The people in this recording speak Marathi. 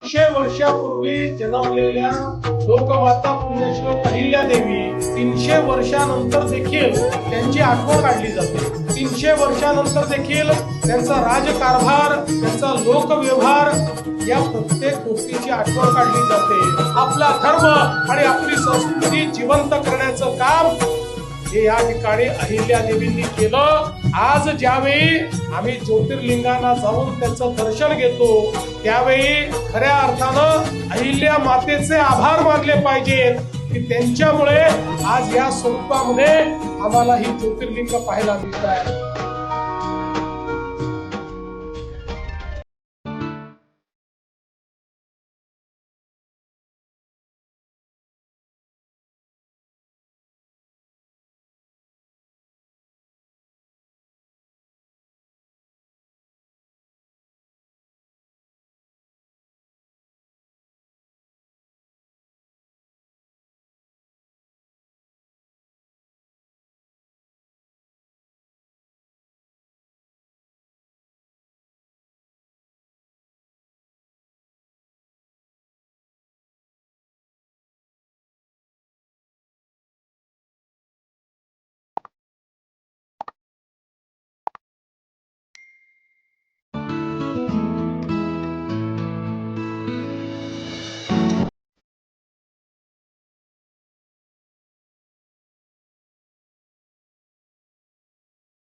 100 वर्षापूर्वी जन्मलेल्या लोकमाता पुण्यश्लोक अहिल्यादेवी 300 वर्षानंतर देखील त्यांची आठवण काढली जाते. 300 वर्षानंतर देखील त्यांचा राजकारभार, त्यांचा लोकव्यवहार या प्रत्येक गोष्टीची आठवण काढली जाते. आपला धर्म आणि आपली संस्कृती जिवंत करण्याचं काम हे या ठिकाणी अहिल्यादेवींनी केलं. आज ज्यावेळी आम्ही ज्योतिर्लिंगांना जाऊन त्यांचं दर्शन घेतो त्यावेळी खऱ्या अर्थानं अहिल्या मातेचे आभार मानले पाहिजेत की त्यांच्यामुळे आज या स्वरूपामध्ये आम्हाला ही ज्योतिर्लिंग पाहायला मिळत आहे.